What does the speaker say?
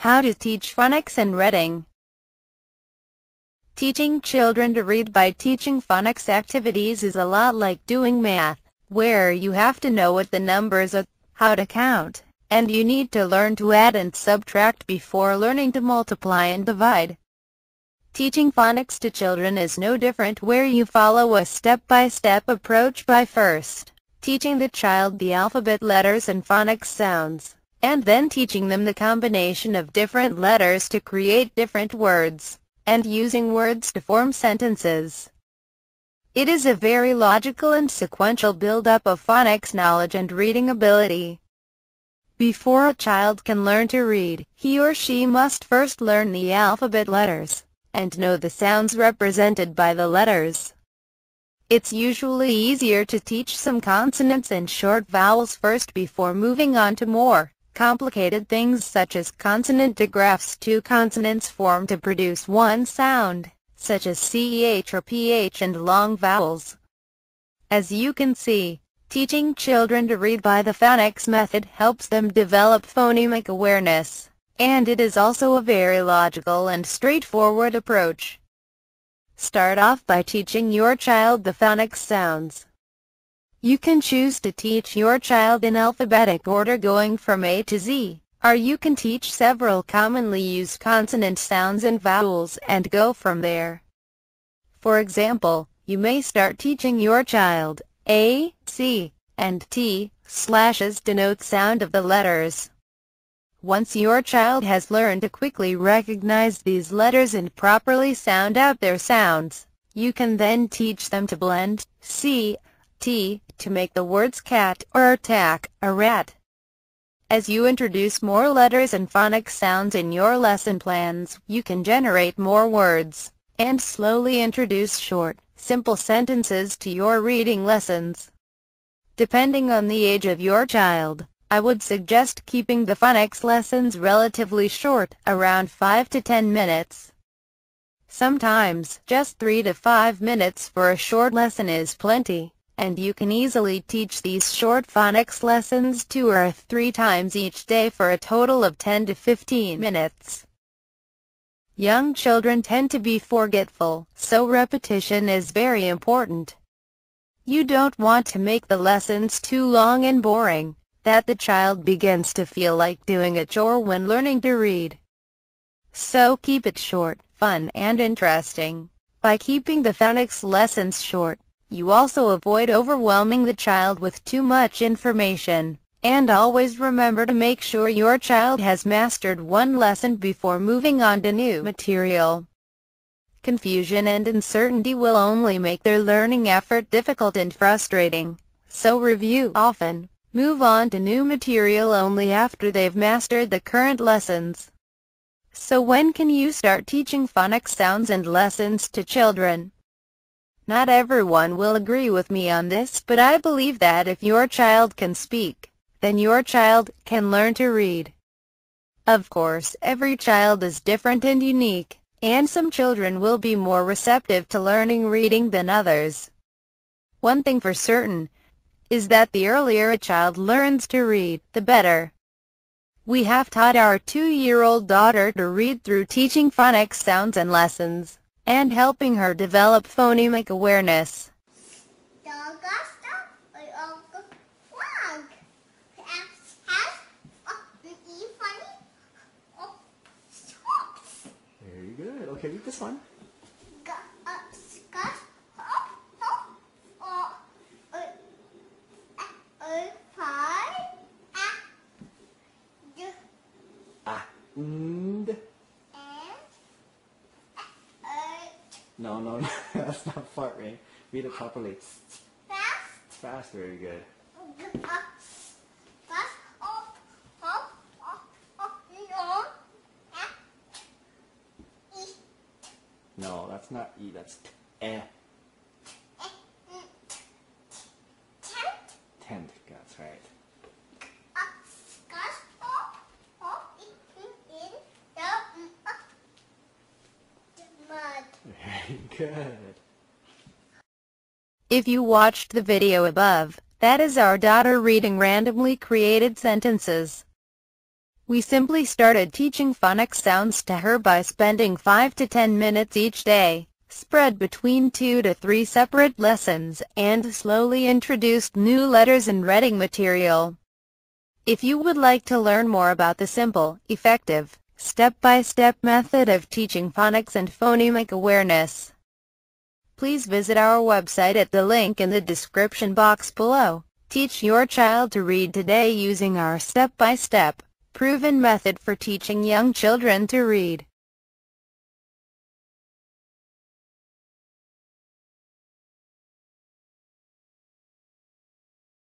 How to teach phonics and reading. Teaching children to read by teaching phonics activities is a lot like doing math, where you have to know what the numbers are, how to count, and you need to learn to add and subtract before learning to multiply and divide. Teaching phonics to children is no different, where you follow a step-by-step approach by first teaching the child the alphabet letters and phonics sounds, and then teaching them the combination of different letters to create different words, and using words to form sentences. It is a very logical and sequential build-up of phonics knowledge and reading ability. Before a child can learn to read, he or she must first learn the alphabet letters, and know the sounds represented by the letters. It's usually easier to teach some consonants and short vowels first before moving on to more complicated things such as consonant digraphs. Two consonants form to produce one sound, such as CH or PH, and long vowels. As you can see, teaching children to read by the phonics method helps them develop phonemic awareness, and it is also a very logical and straightforward approach. Start off by teaching your child the phonics sounds. You can choose to teach your child in alphabetic order going from A to Z, or you can teach several commonly used consonant sounds and vowels and go from there. For example, you may start teaching your child A, C, and T. Slashes denote sound of the letters. Once your child has learned to quickly recognize these letters and properly sound out their sounds, you can then teach them to blend C, T, to make the words cat or attack, a rat. As you introduce more letters and phonics sounds in your lesson plans, you can generate more words, and slowly introduce short, simple sentences to your reading lessons. Depending on the age of your child, I would suggest keeping the phonics lessons relatively short, around 5 to 10 minutes. Sometimes, just 3 to 5 minutes for a short lesson is plenty, and you can easily teach these short phonics lessons 2 or 3 times each day for a total of 10 to 15 minutes. Young children tend to be forgetful, so repetition is very important. You don't want to make the lessons too long and boring, that the child begins to feel like doing a chore when learning to read. So keep it short, fun, and interesting. By keeping the phonics lessons short, you also avoid overwhelming the child with too much information, and always remember to make sure your child has mastered one lesson before moving on to new material. Confusion and uncertainty will only make their learning effort difficult and frustrating, so review often. Move on to new material only after they've mastered the current lessons. So when can you start teaching phonics sounds and lessons to children? Not everyone will agree with me on this, but I believe that if your child can speak, then your child can learn to read. Of course, every child is different and unique, and some children will be more receptive to learning reading than others. One thing for certain is that the earlier a child learns to read, the better. We have taught our 2-year-old daughter to read through teaching phonics sounds and lessons, and helping her develop phonemic awareness. Very good. Okay, read this one. No, that's not fart, right? Read it properly. Fast, very good. No, that's not E, that's T-E. Tent, that's right. Very good. If you watched the video above, that is our daughter reading randomly created sentences. We simply started teaching phonics sounds to her by spending 5 to 10 minutes each day, spread between 2 to 3 separate lessons, and slowly introduced new letters and reading material. If you would like to learn more about the simple, effective, step-by-step method of teaching phonics and phonemic awareness, please visit our website at the link in the description box below. Teach your child to read today using our step-by-step, proven method for teaching young children to read.